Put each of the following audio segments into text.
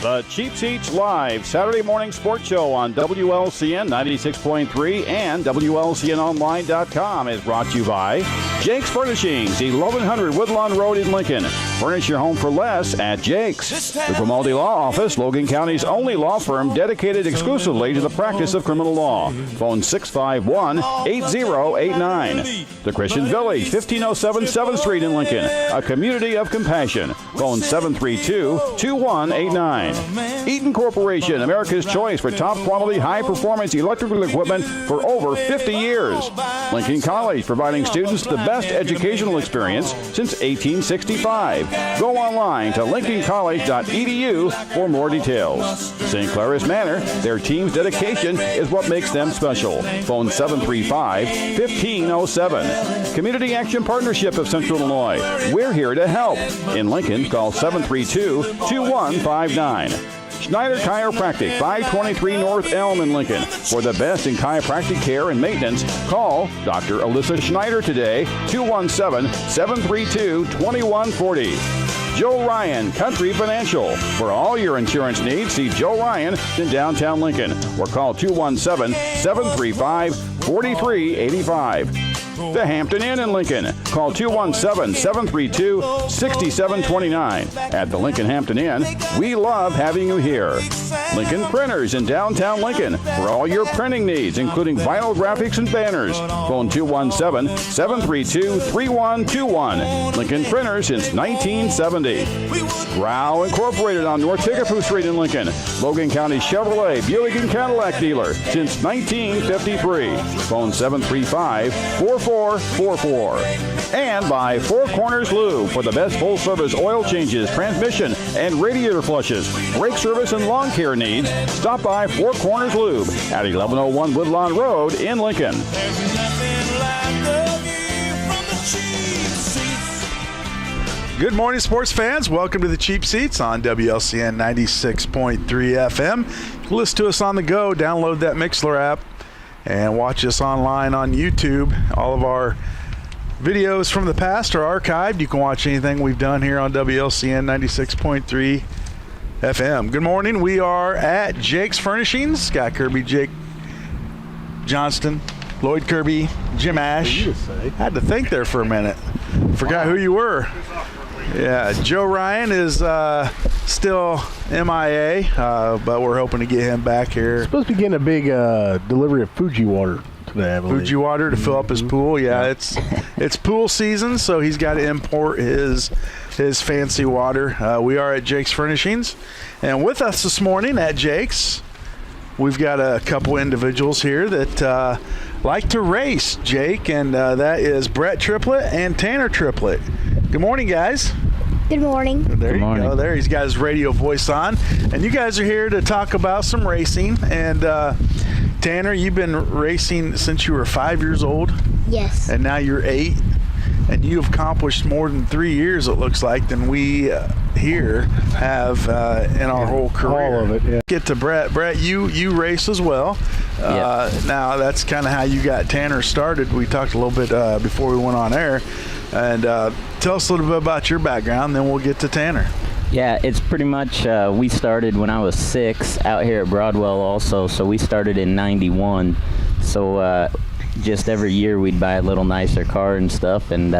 The Cheap Seats Live Saturday morning sports show on WLCN 96.3 and WLCNonline.com is brought to you by Jake's Furnishings, 1100 Woodlawn Road in Lincoln. Furnish your home for less at Jake's. The Grimaldi Law Office, Logan County's only law firm dedicated exclusively to the practice of criminal law. Phone 651-8089. The Christian Village, 1507 7th Street in Lincoln, a community of compassion. Phone 732-2189. Eaton Corporation, America's choice for top quality, high-performance electrical equipment for over 50 years. Lincoln College, providing students the best educational experience since 1865. Go online to lincolncollege.edu for more details. St. Claris Manor, their team's dedication is what makes them special. Phone 735-1507. Community Action Partnership of Central Illinois. We're here to help. In Lincoln, call 732-2159. Schneider Chiropractic, 523 North Elm in Lincoln. For the best in chiropractic care and maintenance, call Dr. Alyssa Schneider today, 217-732-2140. Joe Ryan, Country Financial. For all your insurance needs, see Joe Ryan in downtown Lincoln or call 217-735-4385. The Hampton Inn in Lincoln. Call 217-732-6729. At the Lincoln Hampton Inn, we love having you here. Lincoln Printers in downtown Lincoln. For all your printing needs, including vinyl graphics and banners. Phone 217-732-3121. Lincoln Printers since 1970. Grau Incorporated on North Kickapoo Street in Lincoln. Logan County Chevrolet, Buick, and Cadillac dealer since 1953. Phone 735-4444. And by Four Corners Lube for the best full-service oil changes, transmission, and radiator flushes, brake service, and lawn care needs. Stop by Four Corners Lube at 1101 Woodlawn Road in Lincoln. Good morning, sports fans. Welcome to the Cheap Seats on WLCN 96.3 FM. You can listen to us on the go. Download that Mixlr app and watch us online on YouTube. All of our videos from the past are archived. You can watch anything we've done here on WLCN 96.3 FM. Good morning. We are at Jake's Furnishings. Scott Kirby Jake Johnston, Lloyd Kirby, Jim Ash. Had to think there for a minute. Forgot who you were. Yeah, Joe Ryan is still MIA, but we're hoping to get him back here. Supposed to be getting a big delivery of Fuji water today, I believe. Fuji water to fill up his pool. Yeah, it's pool season, so he's got to import his fancy water. We are at Jake's Furnishings, and with us this morning at Jake's, we've got a couple individuals here that like to race, Jake, and that is Bret Tripplett and Tanner Tripplett. Good morning, guys. Good morning. There you go. There he's got his radio voice on. And you guys are here to talk about some racing. And Tanner, you've been racing since you were 5 years old. Yes. And now you're 8. And you've accomplished more than 3 years, it looks like, than we here have in our whole career. All of it, yeah. Get to Bret. Bret, you race as well. Yep. Now, that's kind of how you got Tanner started. We talked a little bit before we went on air. And tell us a little bit about your background, then we'll get to Tanner. Yeah, it's pretty much, we started when I was 6 out here at Broadwell also, so we started in 91. So just every year we'd buy a little nicer car and stuff, and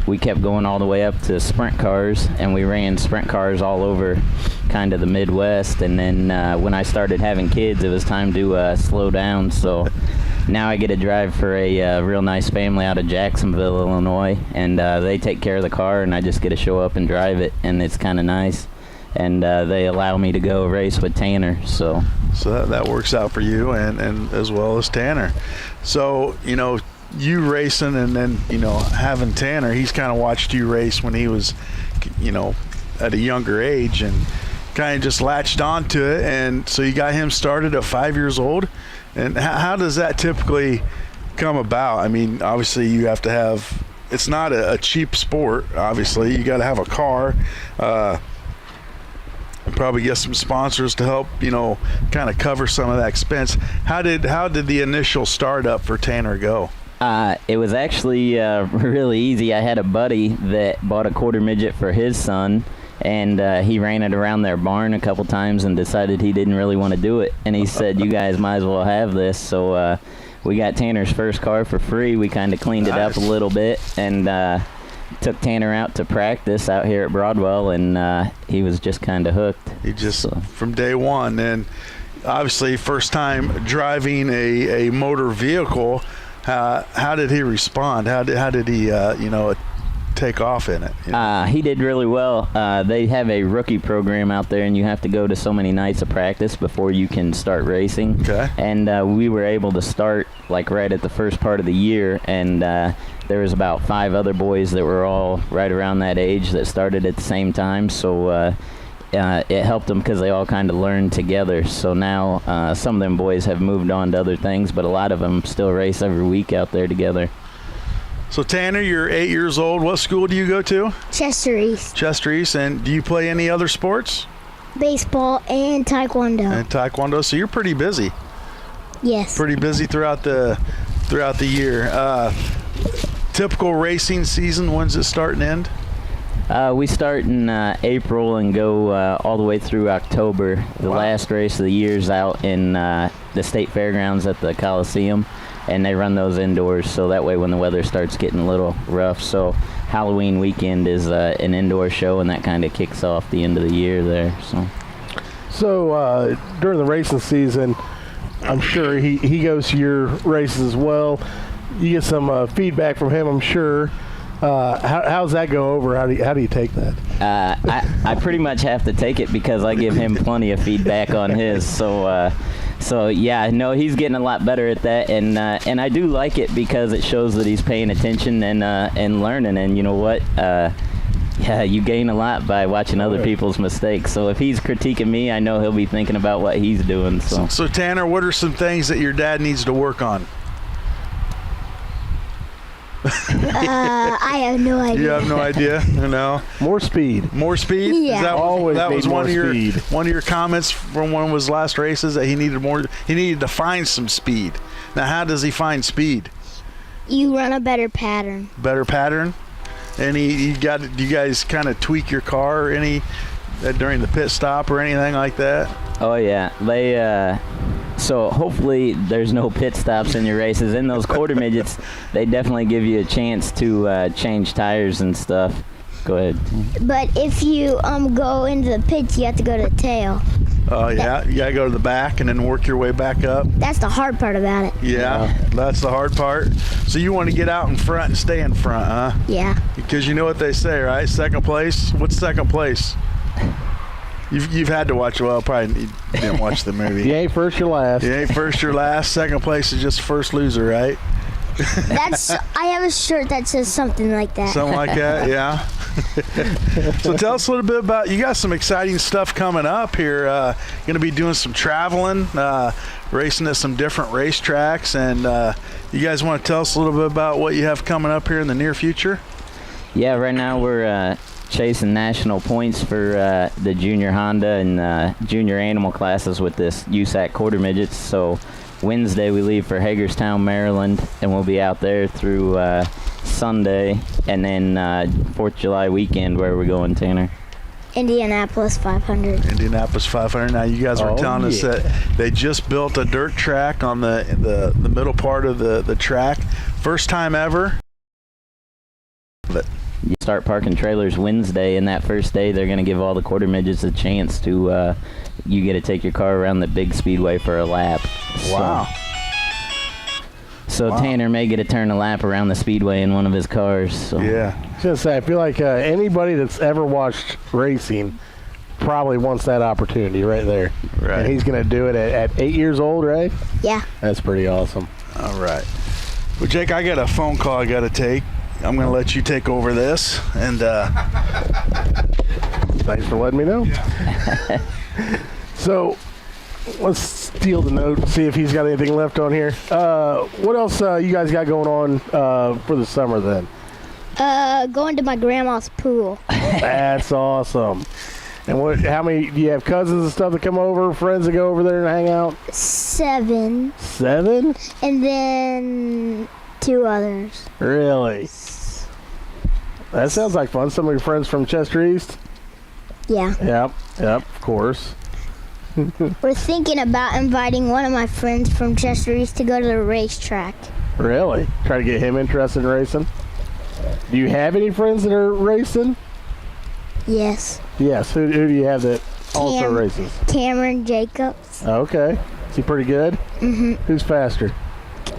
we kept going all the way up to sprint cars, and we ran sprint cars all over kind of the Midwest. And then when I started having kids, it was time to slow down, so now I get to drive for a real nice family out of Jacksonville, Illinois, and they take care of the car, and I just get to show up and drive it, and it's kind of nice. And they allow me to go race with Tanner, so that works out for you and as well as Tanner. So, you racing and then, having Tanner, he's kind of watched you race when he was, at a younger age and kind of just latched onto it. And so you got him started at 5 years old. And how does that typically come about? I mean, obviously you have to have, it's not a cheap sport, obviously. You got to have a car, probably get some sponsors to help, kind of cover some of that expense. How did the initial startup for Tanner go? It was actually really easy. I had a buddy that bought a quarter midget for his son, And he ran it around their barn a couple times and decided he didn't really want to do it. And he said, you guys might as well have this. So we got Tanner's first car for free. We kind of cleaned it up a little bit and took Tanner out to practice out here at Broadwell, and he was just kind of hooked. He just, from day one. And obviously, first time driving a motor vehicle, how did he respond? How did he, take off in it? He did really well. They have a rookie program out there, and you have to go to so many nights of practice before you can start racing. Okay. And we were able to start like right at the first part of the year, and there was about 5 other boys that were all right around that age that started at the same time. So it helped them because they all kind of learned together. So now some of them boys have moved on to other things, but a lot of them still race every week out there together. So Tanner, you're 8 years old. What school do you go to? Chester East. Chester East. And do you play any other sports? Baseball and taekwondo. And taekwondo. So you're pretty busy. Yes. Pretty busy throughout the year. Typical racing season. When's it start and end? We start in April and go all the way through October. The last race of the year is out in the state fairgrounds at the Coliseum, and they run those indoors, so that way when the weather starts getting a little rough. So Halloween weekend is an indoor show, and that kind of kicks off the end of the year there. So during the racing season, I'm sure he goes to your races as well. You get some feedback from him, I'm sure. How's that go over? How do you take that? I pretty much have to take it because I give him plenty of feedback on his. So yeah, no, he's getting a lot better at that, and I do like it because it shows that he's paying attention and learning. And you know what? Yeah, you gain a lot by watching other people's mistakes. So if he's critiquing me, I know he'll be thinking about what he's doing. So Tanner, what are some things that your dad needs to work on? I have no idea. You have no idea? No. More speed. More speed? Yeah. That was one speed. of your comments from one of his last races, that he needed more. He needed to find some speed. Now, how does he find speed? You run a better pattern. Better pattern? And do you guys kind of tweak your car or any during the pit stop or anything like that? Oh yeah, they. So hopefully there's no pit stops in your races. In those quarter midgets, they definitely give you a chance to change tires and stuff. Go ahead. But if you go into the pits, you have to go to the tail. Oh yeah, you gotta go to the back and then work your way back up. That's the hard part about it. Yeah, that's the hard part. So you want to get out in front and stay in front, huh? Yeah. Because you know what they say, right? Second place. What's second place? You've had to watch. Well, probably you didn't watch the movie. You ain't first, you're last. You ain't first, you're last. Second place is just first loser, right? I have a shirt that says something like that. Something like that, yeah. So tell us a little bit about, you got some exciting stuff coming up here. Going to be doing some traveling, racing at some different racetracks, and you guys want to tell us a little bit about what you have coming up here in the near future? Yeah, right now we're chasing national points for the junior Honda and junior animal classes with this USAC quarter midgets. So Wednesday we leave for Hagerstown, Maryland, and we'll be out there through Sunday, and then 4th of July weekend. Where are we going, Tanner? Indianapolis 500. Indianapolis 500. Now you guys were telling us that they just built a dirt track on the middle part of the track. First time ever. You start parking trailers Wednesday, and that first day they're going to give all the quarter midgets a chance to you get to take your car around the big speedway for a lap. Wow. So Tanner may get to turn a lap around the speedway in one of his cars. So. Yeah. I was gonna say, I feel like anybody that's ever watched racing probably wants that opportunity right there. Right. And he's gonna do it at 8 years old, right? Yeah. That's pretty awesome. All right. Well, Jake, I got a phone call I got to take. I'm going to let you take over this. And thanks for letting me know. So let's steal the note and see if he's got anything left on here. What else you guys got going on for the summer then? Going to my grandma's pool. That's awesome. And how many, do you have cousins and stuff that come over, friends that go over there and hang out? 7. 7? And then 2 others. Really? That sounds like fun. Some of your friends from Chester East? Yeah. Yep, of course. We're thinking about inviting one of my friends from Chester East to go to the racetrack. Really? Try to get him interested in racing? Do you have any friends that are racing? Yes. Yes. Who do you have that also races? Cameron Jacobs. Okay. Is he pretty good? Mm-hmm. Who's faster?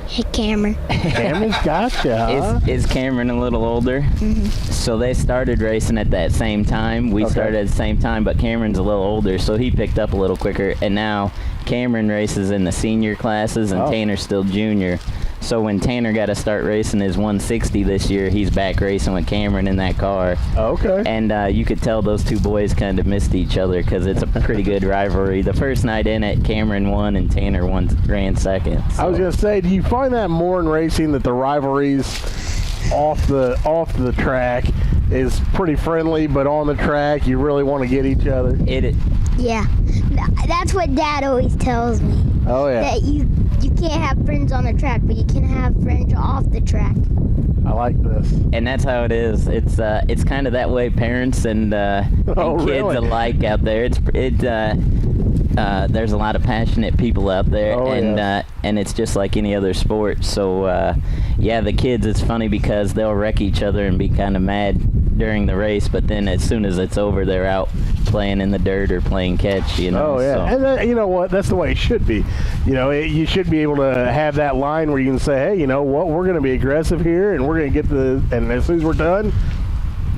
Hey, Cameron. Cameron's gotcha. Huh? Is Cameron a little older? Mm-hmm. So they started racing at that same time. We started at the same time, but Cameron's a little older, so he picked up a little quicker. And now Cameron races in the senior classes, and Tanner's still junior. So when Tanner got to start racing his 160 this year, he's back racing with Cameron in that car. Okay. And you could tell those two boys kind of missed each other because it's a pretty good rivalry. The first night in it, Cameron won and Tanner ran second. So. I was going to say, do you find that more in racing that the rivalries off the track is pretty friendly, but on the track you really want to get each other? Yeah. That's what Dad always tells me. Oh, yeah. That you can't have friends on the track, but you can have friends off the track. I like this. And that's how it is. It's kind of that way, parents and kids really? alike out there. There's a lot of passionate people out there, and it's just like any other sport. So the kids, it's funny because they'll wreck each other and be kind of mad during the race, but then as soon as it's over, they're out playing in the dirt or playing catch. Oh yeah, so. and you know what? That's the way it should be. You should be able to have that line where you can say, hey, you know what? We're going to be aggressive here, and we're going to get and as soon as we're done,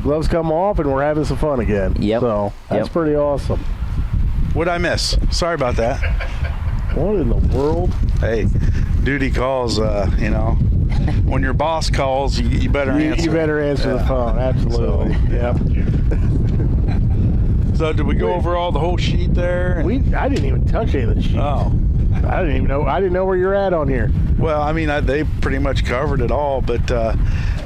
gloves come off, and we're having some fun again. Yep. So that's pretty awesome. What'd I miss? Sorry about that. What in the world? Hey, duty calls, when your boss calls, you better answer. You better answer the phone, absolutely. So did we go over all the whole sheet there? I didn't even touch any of the sheet. Oh. I didn't know where you're at on here. Well, I mean, they pretty much covered it all, but,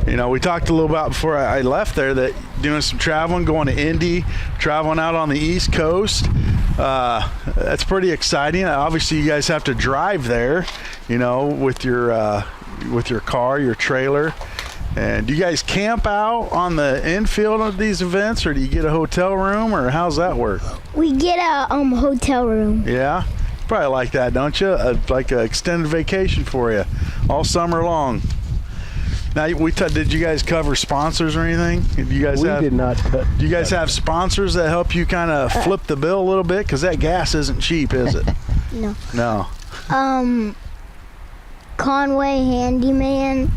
we talked a little about before I left there that doing some traveling, going to Indy, traveling out on the East Coast. That's pretty exciting. Obviously, you guys have to drive there, with your car, your trailer. And do you guys camp out on the infield of these events, or do you get a hotel room, or how's that work? We get a hotel room. Yeah? Probably like that, don't you? Like an extended vacation for you all summer long. Now, did you guys cover sponsors or anything? We did not. Do you guys have sponsors that help you kind of flip the bill a little bit? Because that gas isn't cheap, is it? No. No. Conway Handyman,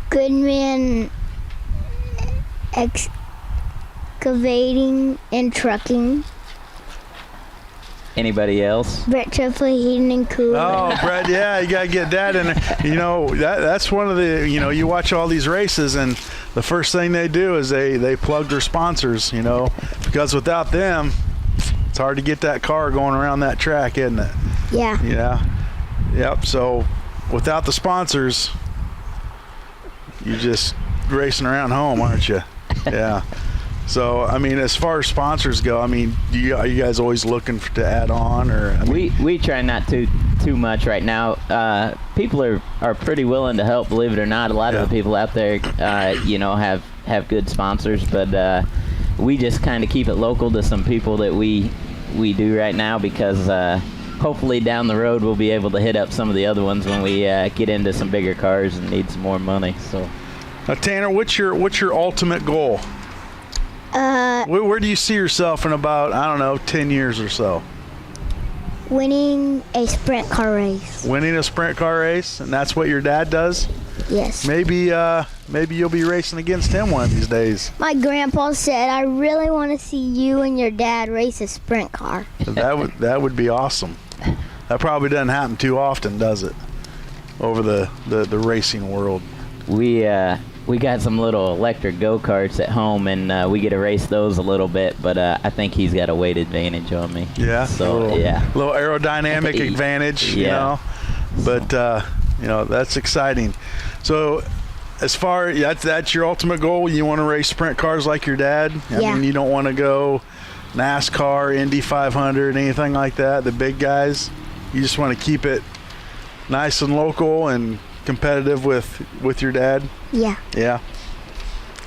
Goodman Excavating and Trucking. Anybody else? Bret Tripplett Heating and Cooling. Oh, Bret, yeah, you got to get that in there. That's one of the, you watch all these races, and the first thing they do is they plug their sponsors, because without them, it's hard to get that car going around that track, isn't it? Yeah. Yeah. Yep. So without the sponsors, you're just racing around home, aren't you? Yeah. So, I mean, as far as sponsors go, I mean, are you guys always looking to add on, or? We try not too much right now. People are pretty willing to help, believe it or not. A lot of the people out there, have good sponsors, but we just kind of keep it local to some people that we do right now, because hopefully down the road we'll be able to hit up some of the other ones when we get into some bigger cars and need some more money. So, Tanner, what's your ultimate goal? Where do you see yourself in about, 10 years or so? Winning a sprint car race. Winning a sprint car race, and that's what your dad does? Yes. Maybe you'll be racing against him one of these days. My grandpa said, I really want to see you and your dad race a sprint car. That would be awesome. That probably doesn't happen too often, does it? Over the racing world. We got some little electric go-karts at home, and we get to race those a little bit, but I think he's got a weight advantage on me. Yeah. So, little aerodynamic advantage, But, that's exciting. So, as far that's your ultimate goal, you want to race sprint cars like your dad? I mean, you don't want to go NASCAR, Indy 500, anything like that, the big guys? You just want to keep it nice and local and competitive with your dad? Yeah. Yeah.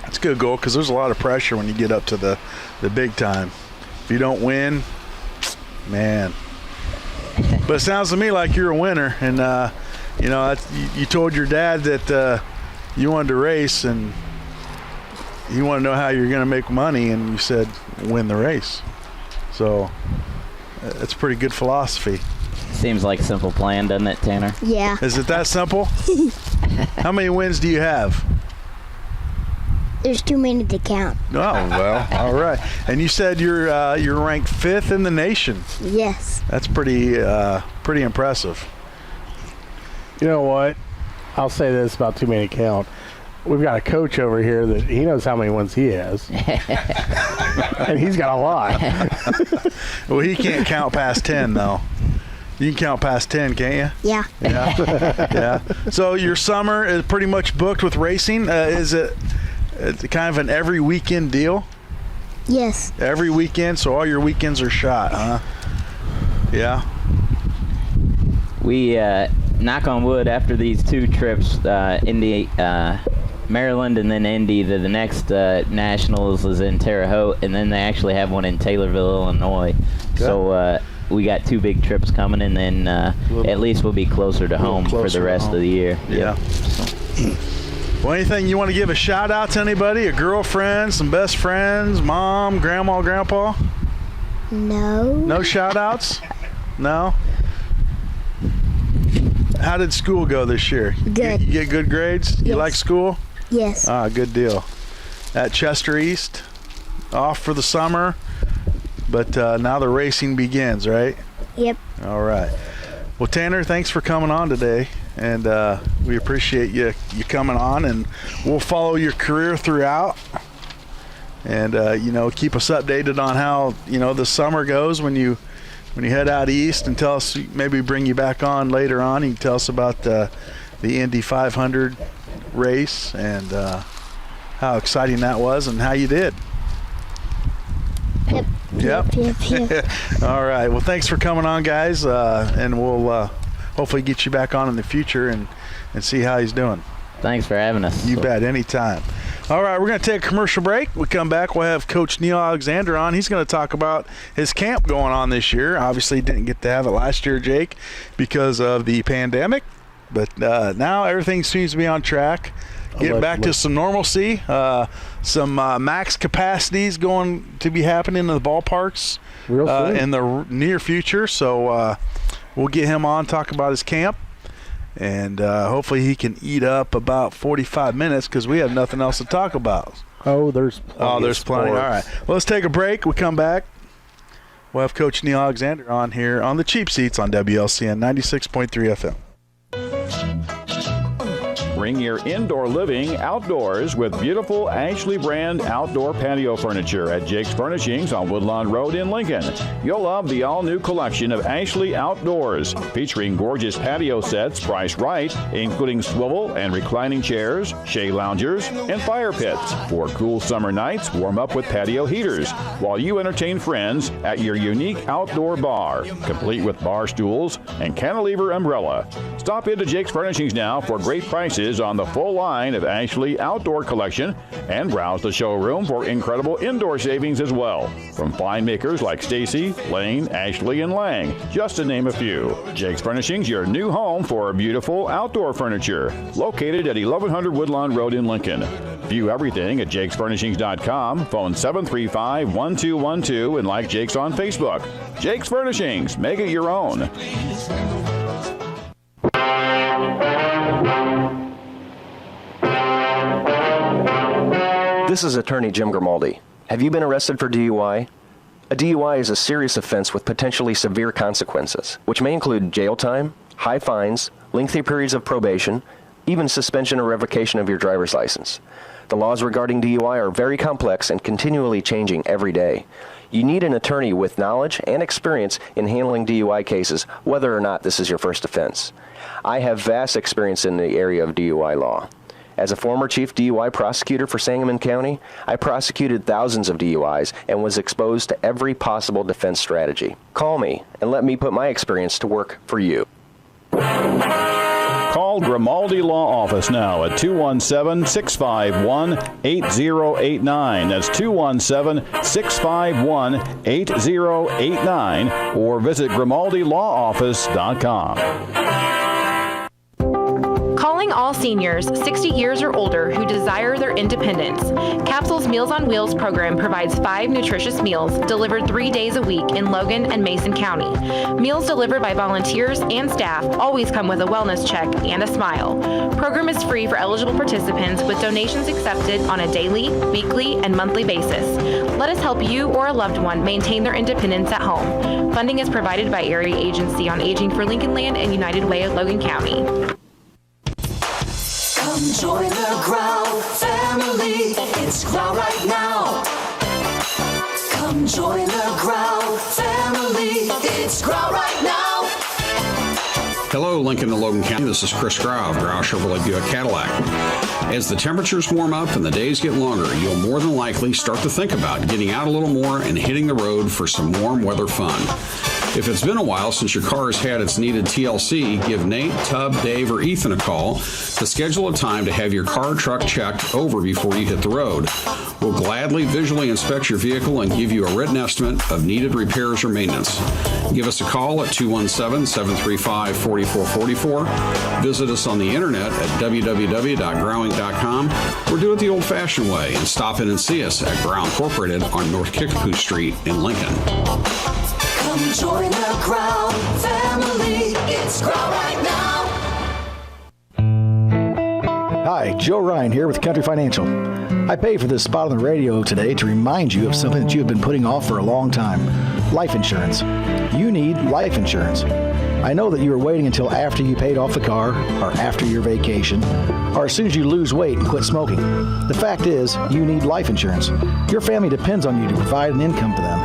It's a good goal because there's a lot of pressure when you get up to the big time. If you don't win, man. But it sounds to me like you're a winner, and you told your dad that you wanted to race, and you want to know how you're going to make money, and you said win the race. So it's a pretty good philosophy. Seems like a simple plan, doesn't it, Tanner? Yeah. Is it that simple? How many wins do you have? There's too many to count. Oh, well, all right. And you said you're ranked 5th in the nation. Yes. That's pretty impressive. You know what? I'll say this about too many to count. We've got a coach over here that he knows how many wins he has. And he's got a lot. Well, he can't count past 10, though. You can count past 10, can't you? Yeah. Yeah. So your summer is pretty much booked with racing. Is it kind of an every weekend deal? Yes. Every weekend, so all your weekends are shot, huh? Yeah. We, knock on wood, after these 2 trips, Indy, Maryland and then Indy, the next Nationals is in Terre Haute, and then they actually have one in Taylorville, Illinois. Good. So we got 2 big trips coming, and then at least we'll be closer to home for the rest of the year. Yeah. Yep. Well, anything you want to give a shout out to anybody? A girlfriend, some best friends, mom, grandma, grandpa? No. No shout outs? No? How did school go this year? Good. You get good grades? You Yes. like school? Yes. Ah, good deal. At Chester East, off for the summer, but now the racing begins, right? Yep. All right. Well, Tanner, thanks for coming on today, and we appreciate you coming on, and we'll follow your career throughout, and keep us updated on how the summer goes when you head out east, and tell us, maybe bring you back on later on. You can tell us about the Indy 500 race and how exciting that was and how you did. Yep. All right. Well, thanks for coming on, guys, and we'll hopefully get you back on in the future and see how he's doing. Thanks for having us. You bet. Anytime. All right, we're going to take a commercial break. We come back, we'll have Coach Neil Alexander on. He's going to talk about his camp going on this year. Obviously, didn't get to have it last year, Jake, because of the pandemic. But now everything seems to be on track. Getting back to some normalcy. Some max capacities going to be happening in the ballparks in the near future. So we'll get him on, talk about his camp. And hopefully he can eat up about 45 minutes because we have nothing else to talk about. Oh, there's plenty. Oh, there's plenty. All right. Well, let's take a break. We come back. We'll have Coach Neil Alexander on here on the Cheap Seats on WLCN 96.3 FM. Bring your indoor living outdoors with beautiful Ashley brand outdoor patio furniture at Jake's Furnishings on Woodlawn Road in Lincoln. You'll love the all-new collection of Ashley Outdoors, featuring gorgeous patio sets priced right, including swivel and reclining chairs, shade loungers, and fire pits. For cool summer nights, warm up with patio heaters while you entertain friends at your unique outdoor bar, complete with bar stools and cantilever umbrella. Stop into Jake's Furnishings now for great prices on the full line of Ashley Outdoor Collection, and browse the showroom for incredible indoor savings as well. From fine makers like Stacy, Lane, Ashley, and Lang, just to name a few. Jake's Furnishings, your new home for beautiful outdoor furniture. Located at 1100 Woodlawn Road in Lincoln. View everything at jakesfurnishings.com, phone 735-1212, and like Jake's on Facebook. Jake's Furnishings, make it your own. This is attorney Jim Grimaldi. Have you been arrested for DUI? A DUI is a serious offense with potentially severe consequences, which may include jail time, high fines, lengthy periods of probation, even suspension or revocation of your driver's license. The laws regarding DUI are very complex and continually changing every day. You need an attorney with knowledge and experience in handling DUI cases, whether or not this is your first offense. I have vast experience in the area of DUI law. As a former chief DUI prosecutor for Sangamon County, I prosecuted thousands of DUIs and was exposed to every possible defense strategy. Call me and let me put my experience to work for you. Call Call Grimaldi Law Office now at 217-651-8089. That's 217-651-8089, or visit GrimaldiLawOffice.com. Calling all seniors 60 years or older who desire their independence. Capsule's Meals on Wheels program provides 5 nutritious meals delivered 3 days a week in Logan and Mason County. Meals delivered by volunteers and staff always come with a wellness check and a smile. Program is free for eligible participants with donations accepted on a daily, weekly, and monthly basis. Let us help you or a loved one maintain their independence at home. Funding is provided by Area Agency on Aging for Lincoln Land and United Way of Logan County. Come join the Growl family. It's Growl right now. Come join the Growl family. It's Growl right now. Hello, Lincoln and Logan County. This is Chris Grau of Grau Chevrolet Buick Cadillac. As the temperatures warm up and the days get longer, you'll more than likely start to think about getting out a little more and hitting the road for some warm weather fun. If it's been a while since your car has had its needed TLC, give Nate, Tub, Dave, or Ethan a call to schedule a time to have your car or truck checked over before you hit the road. We'll gladly visually inspect your vehicle and give you a written estimate of needed repairs or maintenance. Give us a call at 217-735-4444. Visit us on the internet at www.growing.com, or do it the old-fashioned way and stop in and see us at Grow Incorporated on North Kickapoo Street in Lincoln. Come join the Growl family. It's Growl right now. Hi, Joe Ryan here with Country Financial. I paid for this spot on the radio today to remind you of something that you have been putting off for a long time. Life insurance. You need life insurance. I know that you were waiting until after you paid off the car, or after your vacation, or as soon as you lose weight and quit smoking. The fact is, you need life insurance. Your family depends on you to provide an income for them.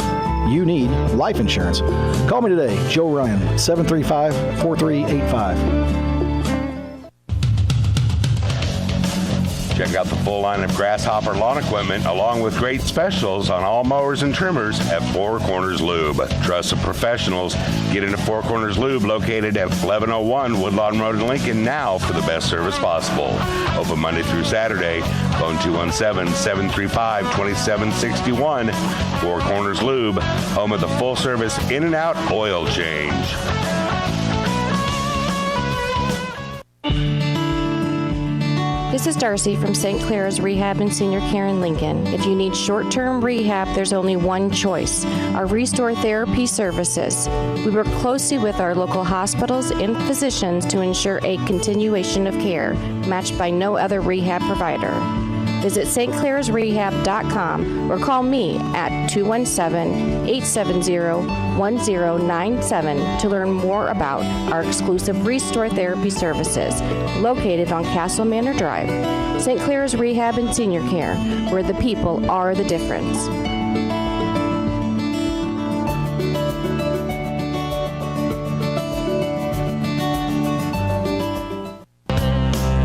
You need life insurance. Call me today, Joe Ryan, 735-4385. Check out the full line of Grasshopper lawn equipment along with great specials on all mowers and trimmers at Four Corners Lube. Trusted professionals. Get into Four Corners Lube located at 1101 Woodlawn Road in Lincoln now for the best service possible. Open Monday through Saturday. Phone 217-735-2761. Four Corners Lube, home of the full service in and out oil change. This is Darcy from St. Clair's Rehab and Senior Care in Lincoln. If you need short-term rehab, there's only one choice, our Restore Therapy services. We work closely with our local hospitals and physicians to ensure a continuation of care, matched by no other rehab provider. Visit stclairsrehab.com or call me at 217-870-1097 to learn more about our exclusive Restore Therapy services located on Castle Manor Drive. St. Clair's Rehab and Senior Care, where the people are the difference.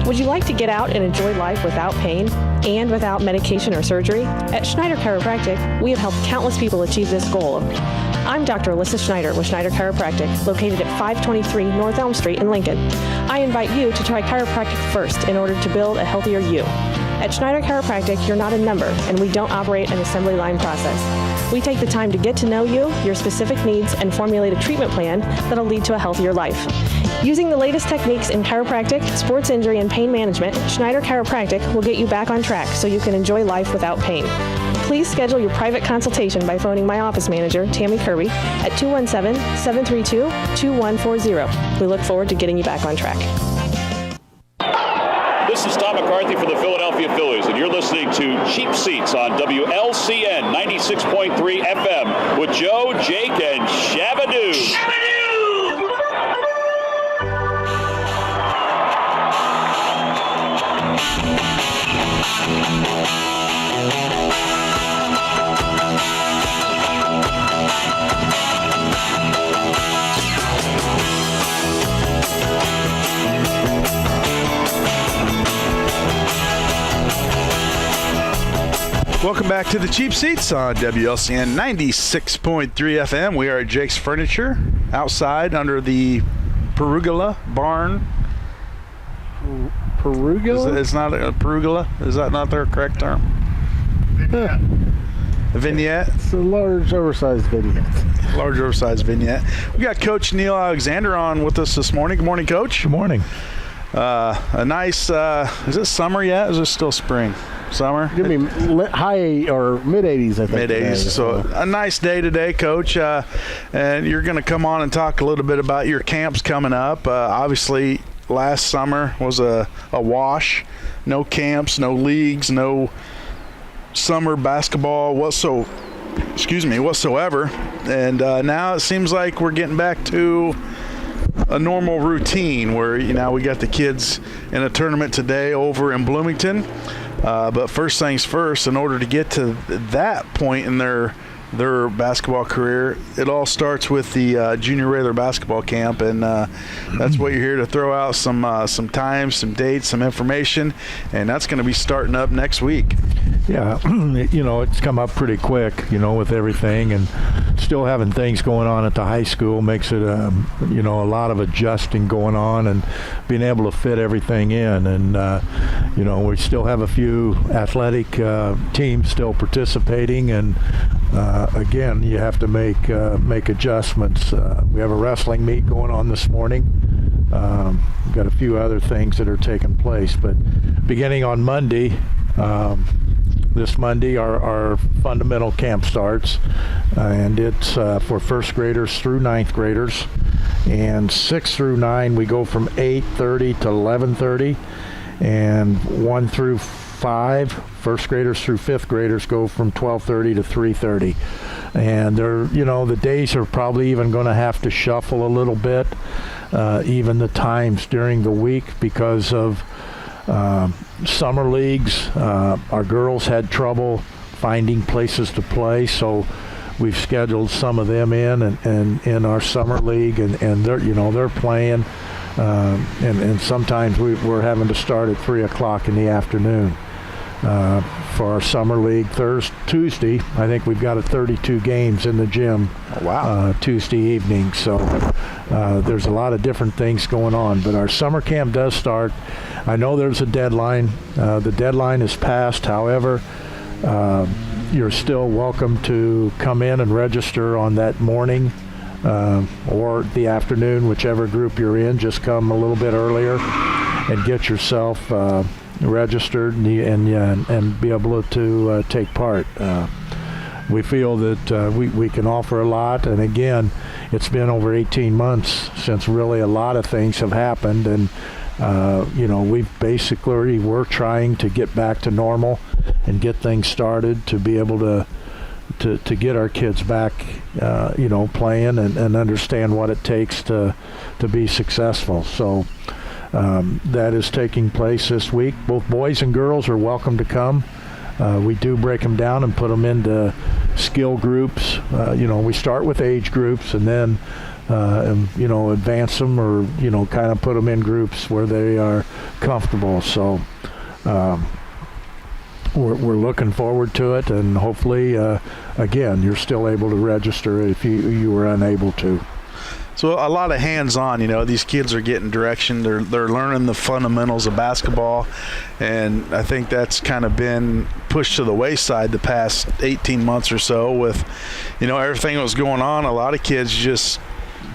Would you like to get out and enjoy life without pain and without medication or surgery? At Schneider Chiropractic, we have helped countless people achieve this goal. I'm Dr. Alyssa Schneider with Schneider Chiropractic, located at 523 North Elm Street in Lincoln. I invite you to try chiropractic first in order to build a healthier you. At Schneider Chiropractic, you're not a number, and we don't operate an assembly line process. We take the time to get to know you, your specific needs, and formulate a treatment plan that'll lead to a healthier life. Using the latest techniques in chiropractic, sports injury, and pain management, Schneider Chiropractic will get you back on track so you can enjoy life without pain. Please schedule your private consultation by phoning my office manager, Tammy Kirby, at 217-732-2140. We look forward to getting you back on track. This is Tom McCarthy for the Philadelphia Phillies, and you're listening to Cheap Seats on WLCN 96.3 FM with Joe, Jake, and Shabadoo. Welcome back to the Cheap Seats on WLCN 96.3 FM. We are at Jake's Furniture outside under the pergola barn Perugula? It's not a perugula? Is that not their correct term? Vignette. A vignette? It's a large, oversized vignette. Large, oversized vignette. We got Coach Neil Alexander on with us this morning. Good morning, Coach. Good morning. A nice, is it summer yet? Is it still spring? Summer? Give me high or mid-80s, I think. Mid-80s. So a nice day today, Coach. And you're going to come on and talk a little bit about your camps coming up. Obviously, last summer was a wash. No camps, no leagues, no summer basketball whatsoever. And now it seems like we're getting back to a normal routine where we got the kids in a tournament today over in Bloomington. But first things first, in order to get to that point in their basketball career, it all starts with the junior regular basketball camp, and that's what you're here to throw out some times, some dates, some information, and that's going to be starting up next week. Yeah, it's come up pretty quick, with everything, and still having things going on at the high school makes it, a lot of adjusting going on and being able to fit everything in. And, we still have a few athletic teams still participating, and again, you have to make adjustments. We have a wrestling meet going on this morning. We've got a few other things that are taking place, but beginning on Monday, this Monday, our fundamental camp starts, and it's for first graders through ninth graders, and 6 through 9 we go from 8:30 to 11:30, and 1 through 5 first graders through fifth graders go from 12:30 to 3:30, and they're the days are probably even going to have to shuffle a little bit, even the times during the week because of summer leagues. Our girls had trouble finding places to play, so we've scheduled some of them in our summer league, and they're playing, and sometimes we're having to start at 3 o'clock in the afternoon for our summer league. Tuesday, I think we've got 32 games in the gym. Oh, wow. Tuesday evening, so there's a lot of different things going on, but our summer camp does start. I know there's a deadline. The deadline is passed. However, you're still welcome to come in and register on that morning or the afternoon, whichever group you're in. Just come a little bit earlier and get yourself registered and be able to take part. We feel that we can offer a lot, and again, it's been over 18 months since really a lot of things have happened, and we're trying to get back to normal and get things started to be able to get our kids back, playing and understand what it takes to be successful. So that is taking place this week. Both boys and girls are welcome to come. We do break them down and put them into skill groups. We start with age groups and then advance them or, kind of put them in groups where they are comfortable. So we're looking forward to it, and hopefully, again, you're still able to register if you were unable to. So a lot of hands-on, these kids are getting direction. They're learning the fundamentals of basketball, and I think that's kind of been pushed to the wayside the past 18 months or so with, everything that was going on. A lot of kids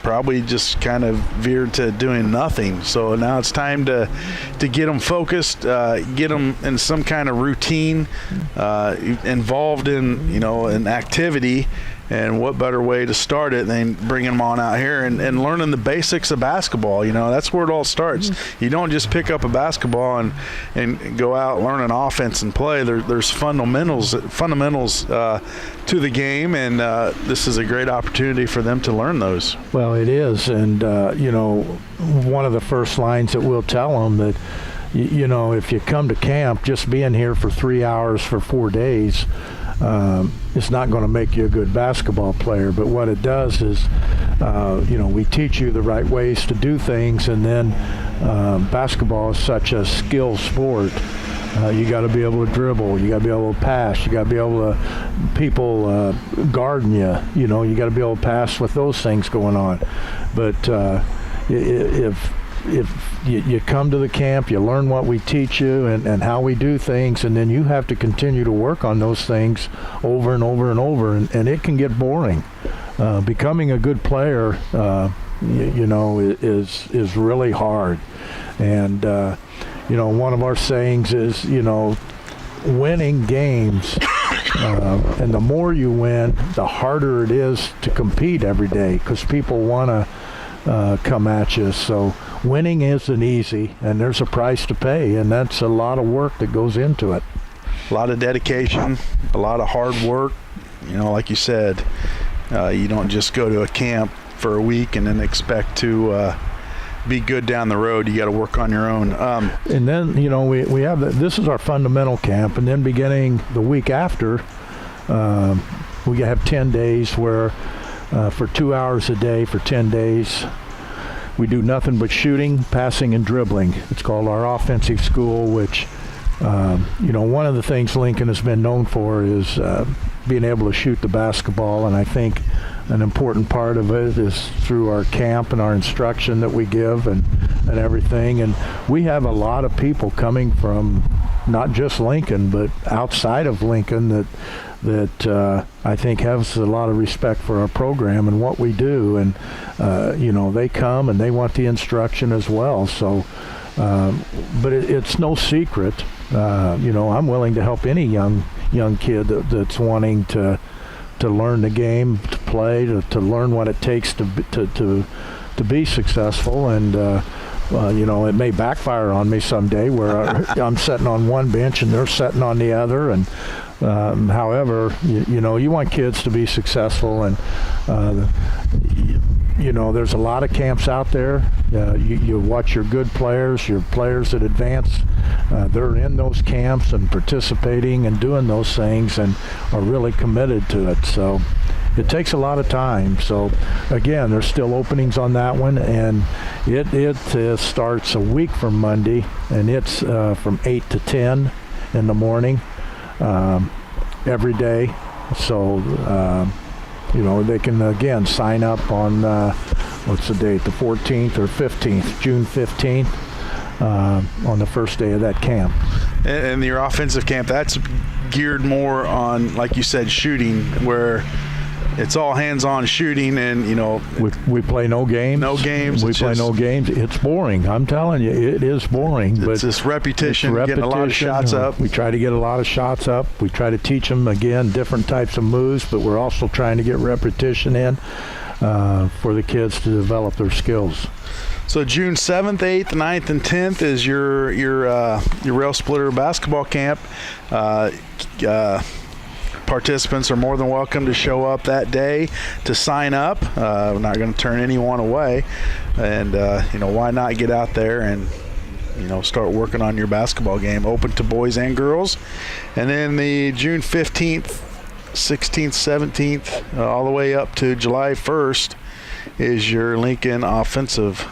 probably just kind of veered to doing nothing. So now it's time to get them focused, get them in some kind of routine, involved in, an activity. And what better way to start it than bringing them on out here and learning the basics of basketball. That's where it all starts. You don't just pick up a basketball and go out, learn an offense and play. There's fundamentals to the game, and this is a great opportunity for them to learn those. Well, it is, and one of the first lines that we'll tell them that, if you come to camp, just being here for 3 hours for 4 days, it's not going to make you a good basketball player, but what it does is, we teach you the right ways to do things, and then basketball is such a skill sport. You got to be able to dribble, you got to be able to pass, you got to be able to people guarding you, you got to be able to pass with those things going on. But if if you come to the camp, you learn what we teach you and how we do things, and then you have to continue to work on those things over and over and over, and it can get boring. Becoming a good player, is really hard. And, one of our sayings is, winning games, and the more you win, the harder it is to compete every day because people want to come at you. So winning isn't easy, and there's a price to pay, and that's a lot of work that goes into it. A lot of dedication, a lot of hard work. Like you said, you don't just go to a camp for a week and then expect to be good down the road. You got to work on your own. And then, we have this is our fundamental camp, and then beginning the week after, we have 10 days where for 2 hours a day for 10 days, we do nothing but shooting, passing, and dribbling. It's called our offensive school, which, one of the things Lincoln has been known for is being able to shoot the basketball, and I think an important part of it is through our camp and our instruction that we give and everything. And we have a lot of people coming from not just Lincoln, but outside of Lincoln that I think has a lot of respect for our program and what we do. And, they come and they want the instruction as well. So, but it's no secret. I'm willing to help any young kid that's wanting to learn the game, to play, to learn what it takes to be successful. And it may backfire on me someday where I'm sitting on one bench and they're sitting on the other. And however, you want kids to be successful, and there's a lot of camps out there. You watch your good players, your players that advance. They're in those camps and participating and doing those things and are really committed to it. So it takes a lot of time. So again, there's still openings on that one, and it starts a week from Monday, and it's from 8 to 10 in the morning every day. So they can again sign up on what's the date, the 14th or 15th, June 15th, on the first day of that camp. And your offensive camp, that's geared more on, like you said, shooting, where it's all hands-on shooting, and we play no games. No games. We play no games. It's boring. I'm telling you, it is boring. It's but this repetition, getting a lot of shots up. We try to get a lot of shots up. We try to teach them again different types of moves, but we're also trying to get repetition in for the kids to develop their skills. So June 7th, 8th, 9th, and 10th is your Rail Splitter basketball camp. Participants are more than welcome to show up that day to sign up. We're not going to turn anyone away, and why not get out there and start working on your basketball game. Open to boys and girls. And then the June 15th, 16th, 17th, all the way up to July 1st is your Lincoln offensive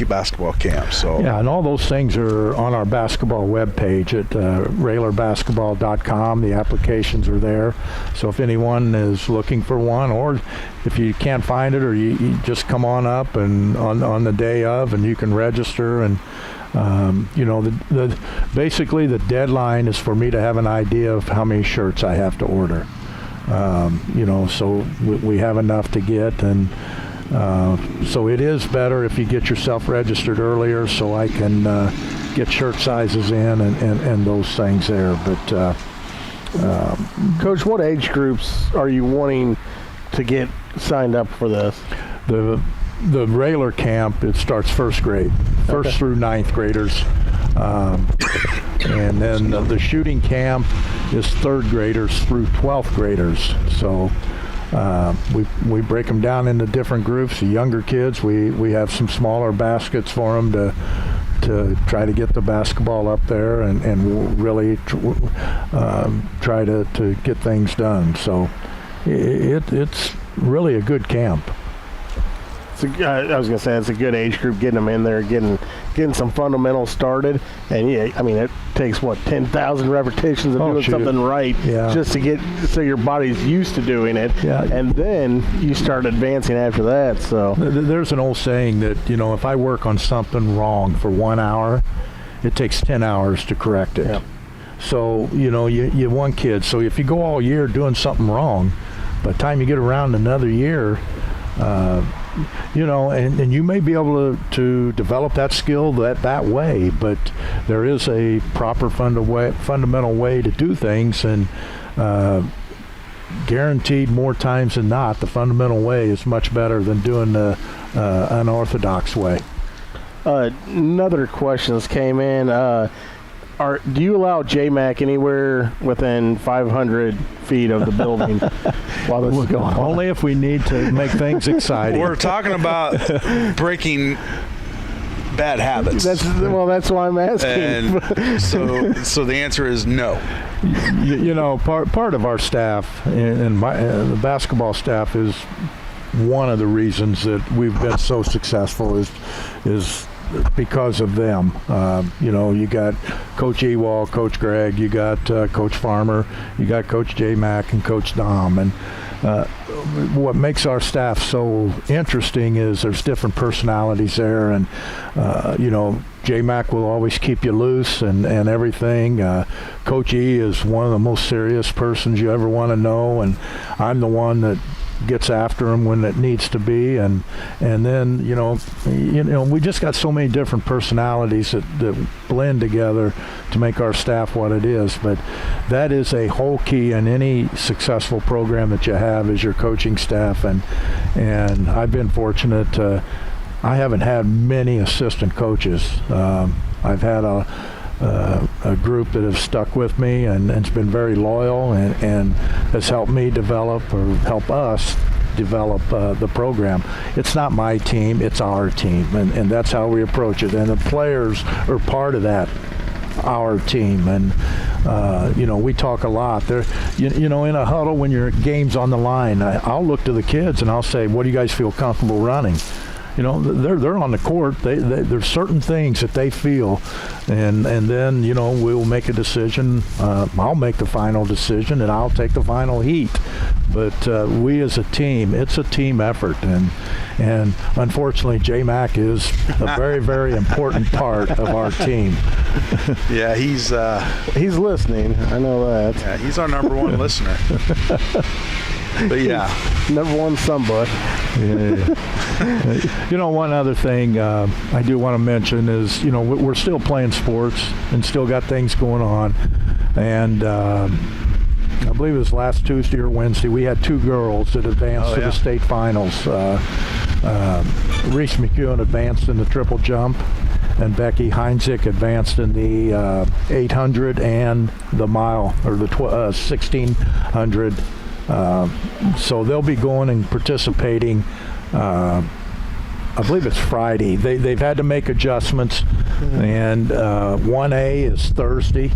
basketball camp. So yeah, and all those things are on our basketball webpage at railerbasketball.com. The applications are there. So if anyone is looking for one, or if you can't find it, or you just come on up and on the day of, and you can register. And basically the deadline is for me to have an idea of how many shirts I have to order. So we have enough to get, and so it is better if you get yourself registered earlier, so I can get shirt sizes in and those things there. But Coach, what age groups are you wanting to get signed up for this? The Railer camp, it starts first grade, first through ninth graders. And then the shooting camp is third graders through 12th graders. So we break them down into different groups. The younger kids, we have some smaller baskets for them to try to get the basketball up there and really try to get things done. So it's really a good camp. I was going to say it's a good age group, getting them in there, getting getting some fundamentals started. And yeah, I mean, it takes 10,000 repetitions of doing something right just to get so your body's used to doing it. Yeah. And then you start advancing after that. So there's an old saying that, if I work on something wrong for 1 hour, it takes 10 hours to correct it. Yep. So, you one kid. So if you go all year doing something wrong, by the time you get around another year, and you may be able to develop that skill that way, but there is a proper fundamental way to do things, and guaranteed more times than not, the fundamental way is much better than doing the unorthodox way. Another question that's came in. Do you allow JMac anywhere within 500 feet of the building while this is going on? Only if we need to make things exciting. We're talking about breaking bad habits. That's why I'm asking. And so the answer is no. Part of our staff and the basketball staff is one of the reasons that we've been so successful is because of them. You got Coach Ewald, Coach Greg, you got Coach Farmer, you got Coach J-Mac and Coach Dom. And what makes our staff so interesting is there's different personalities there. And, J-Mac will always keep you loose and everything. Coach E is one of the most serious persons you ever want to know. And I'm the one that gets after him when it needs to be, and then we just got so many different personalities that blend together to make our staff what it is. But that is a whole key in any successful program that you have is your coaching staff, and I've been fortunate. I haven't had many assistant coaches. I've had a group that have stuck with me and it's been very loyal and has helped me develop or help us develop the program. It's not my team, it's our team, and that's how we approach it. And the players are part of that, our team. And we talk a lot. There, in a huddle when your game's on the line, I'll look to the kids and I'll say, what do you guys feel comfortable running? They're on the court. There's certain things that they feel, and then we'll make a decision. I'll make the final decision, and I'll take the final heat. But we as a team, it's a team effort, and unfortunately, J-Mac is a very, very important part of our team. Yeah, he's listening. I know that. Yeah, he's our number one listener. But yeah, number one somebody. Yeah. One other thing I do want to mention is, we're still playing sports and still got things going on. And I believe it was last Tuesday or Wednesday, we had two girls that advanced to the state finals. Reese McEwen advanced in the triple jump, and Becky Heinzig advanced in the 800 and the mile, or the 1600. So they'll be going and participating. I believe it's Friday. They've had to make adjustments, and 1A is Thursday.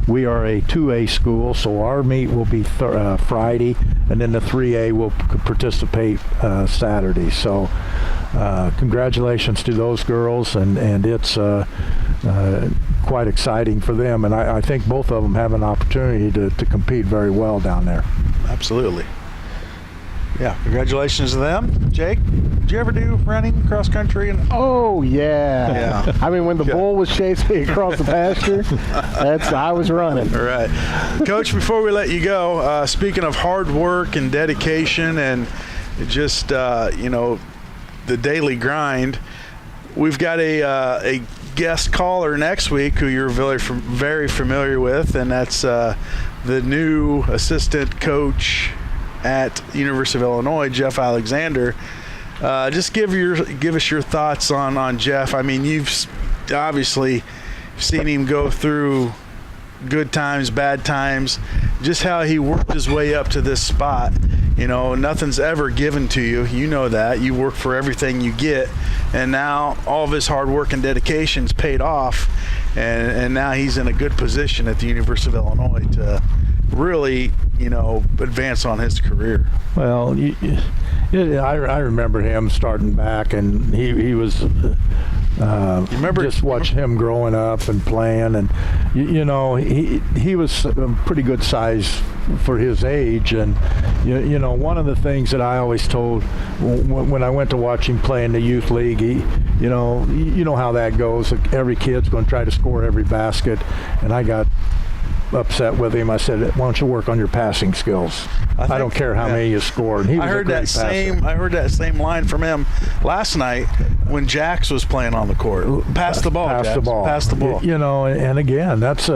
We are a 2A school, so our meet will be Friday, and then the 3A will participate Saturday. So congratulations to those girls, and it's quite exciting for them. And I think both of them have an opportunity to compete very well down there. Absolutely. Yeah, congratulations to them. Jake, did you ever do running cross country? Oh yeah. I mean, when the bull was chasing me across the pasture, I was running. All right, Coach. Before we let you go, speaking of hard work and dedication and just the daily grind, we've got a guest caller next week who you're very familiar with, and that's the new assistant coach at University of Illinois, Jeff Alexander. Just give us your thoughts on Jeff. I mean, you've obviously seen him go through good times, bad times, just how he worked his way up to this spot. Nothing's ever given to you. You know that. You work for everything you get, and now all of his hard work and dedication's paid off, and now he's in a good position at the University of Illinois to really, advance on his career. Well, I remember him starting back, and he was just watch him growing up and playing, and you know, he was a pretty good size for his age. And you know, one of the things that I always told when I went to watch him play in the youth league, you know how that goes. Every kid's going to try to score every basket, and I got upset with him. I said, why don't you work on your passing skills? I don't care how many you scored. He was I heard that same line from him last night when Jax was playing on the court. Pass the ball. Pass the ball. You know, and again, that's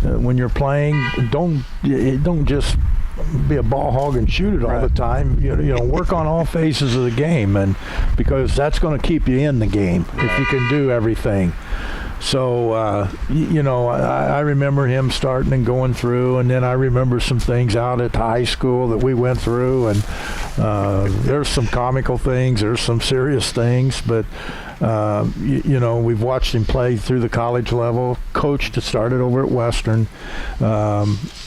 when you're playing, don't just be a ball hog and shoot it all the time. You know, work on all phases of the game, and because that's going to keep you in the game if you can do everything. So, you know, I remember him starting and going through, and then I remember some things out at high school that we went through, and there's some comical things, there's some serious things, but, you know, we've watched him play through the college level, coached, started over at Western,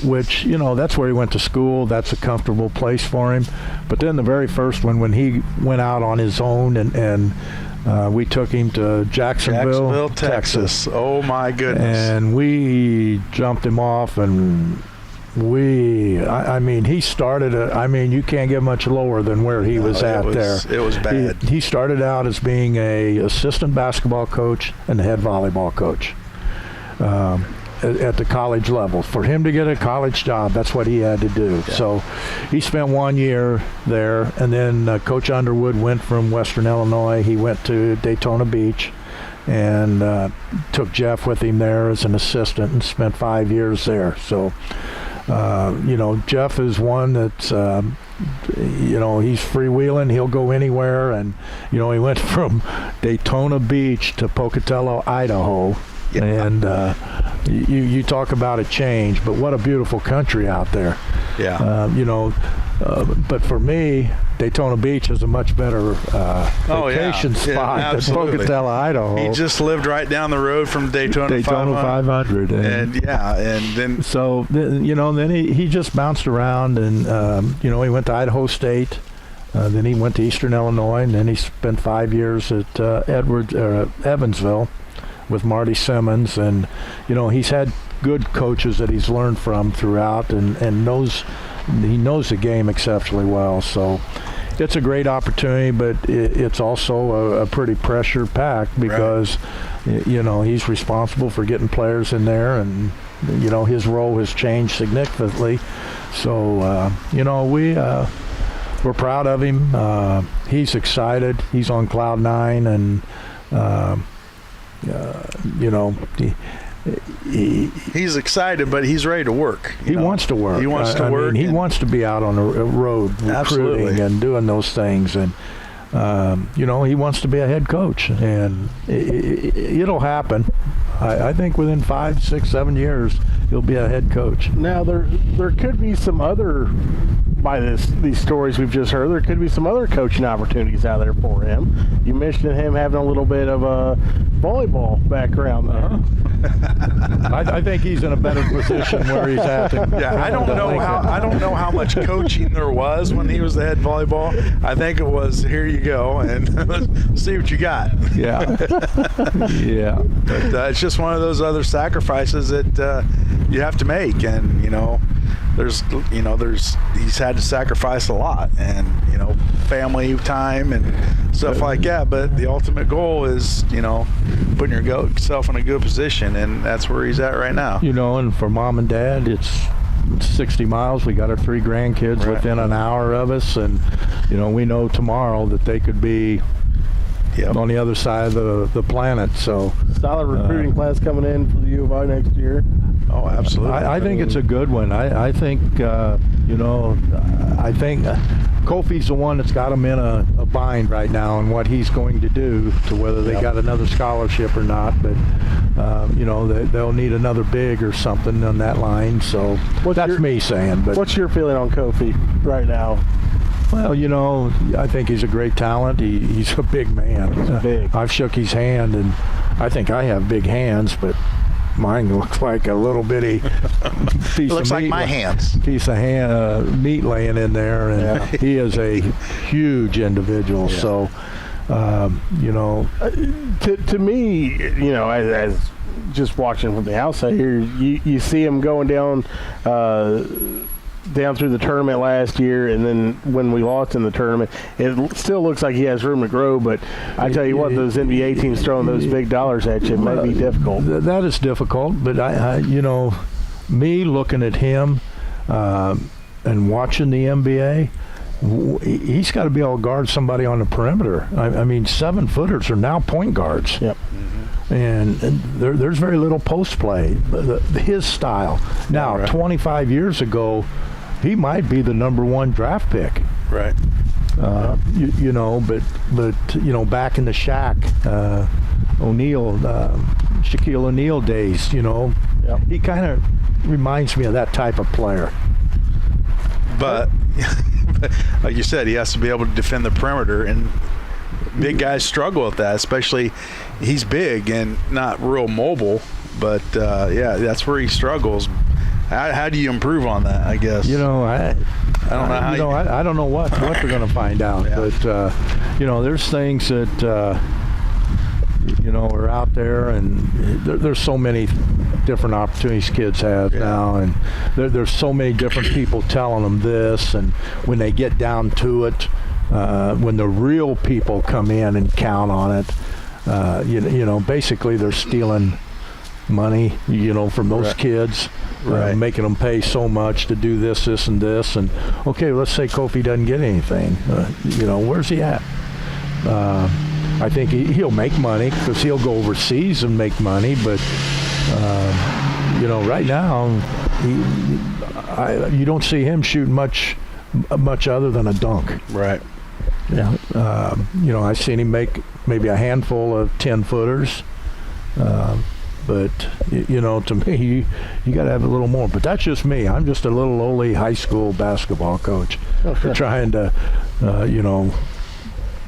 which, you know, that's where he went to school. That's a comfortable place for him. But then the very first one, when he went out on his own and we took him to Jacksonville, Texas. Oh, my goodness. And we jumped him off, and I mean, he started, you can't get much lower than where he was at there. It was bad. He started out as being a assistant basketball coach and head volleyball coach. At the college level. For him to get a college job, that's what he had to do. Yeah. So he spent 1 year there, and then Coach Underwood went from Western Illinois. He went to Daytona Beach and took Jeff with him there as an assistant and spent 5 years there. So, you know, Jeff is one that's, you know, he's freewheeling. He'll go anywhere. And, you know, he went from Daytona Beach to Pocatello, Idaho. Yeah. And you talk about a change, but what a beautiful country out there. Yeah. You know, but for me, Daytona Beach is a much better vacation spot than Pocatello, Idaho. He just lived right down the road from Daytona 500. And then so you know, then he just bounced around, and you know, he went to Idaho State. Then he went to Eastern Illinois, and then he spent 5 years at Evansville with Marty Simmons. And you know, he's had good coaches that he's learned from throughout, and he knows the game exceptionally well. So it's a great opportunity, but it's also a pretty pressure packed because you know, he's responsible for getting players in there, and you know, his role has changed significantly. So you know, we're proud of him. He's excited. He's on cloud nine, and you know, he's excited, but he's ready to work. He wants to work. He wants to work. He wants to be out on the road recruiting and doing those things, and you know, he wants to be a head coach, and it'll happen. I think within 5, 6, 7 years, he'll be a head coach. Now, there could be some other, by these stories we've just heard, there could be some other coaching opportunities out there for him. You mentioned him having a little bit of a volleyball background there. I think he's in a better position where he's at. I don't know how much coaching there was when he was the head volleyball. I think it was, here you go, and let's see what you got. Yeah. Yeah. But it's just one of those other sacrifices that you have to make, and you know, he's had to sacrifice a lot, and you know, family time and stuff like that. But the ultimate goal is, you know, putting yourself in a good position, and that's where he's at right now. You know, and for mom and dad, it's 60 miles. We got our 3 grandkids within an hour of us, and you know, we know tomorrow that they could be on the other side of the planet. So solid recruiting class coming in for the U of I next year. Oh, absolutely. I think it's a good one. I think, you know, I think Kofi's the one that's got him in a bind right now and what he's going to do to whether they got another scholarship or not. But, you know, they'll need another big or something on that line. So that's me saying. But what's your feeling on Kofi right now? Well, you know, I think he's a great talent. He's a big man. He's big. I've shook his hand, and I think I have big hands, but mine looks like a little bitty piece looks of like meat. my hands. Piece of meat laying in there, and he is a huge individual. Yeah. So, To me, as just watching from the outside here, you see him going down through the tournament last year, and then when we lost in the tournament, it still looks like he has room to grow. But I tell you what, those NBA teams throwing those big dollars at you might be difficult. That is difficult, but I me looking at him and watching the NBA, he's got to be able to guard somebody on the perimeter. I mean, 7-footers are now point guards. Yep. And there's very little post play. His style. Now, 25 years ago, he might be the number 1 draft pick. Right. But back in the Shaquille O'Neal days, he kind of reminds me of that type of player. But like you said, he has to be able to defend the perimeter, and big guys struggle with that, especially he's big and not real mobile, but that's where he struggles. How do you improve on that, I guess? I don't know I don't know what they're going to find out, but there's things that are out there, and there's so many different opportunities kids have now, and there's so many different people telling them this, and when they get down to it, when the real people come in and count on it, basically they're stealing money, from those kids, making them pay so much to do this, and this, and okay, let's say Kofi doesn't get anything. Where's he at? I think he'll make money because he'll go overseas and make money, but right now you don't see him shooting much other than a dunk. Right. Yeah. I've seen him make maybe a handful of 10-footers. But, to me, you got to have a little more. But that's just me. I'm just a little lowly high school basketball coach trying to,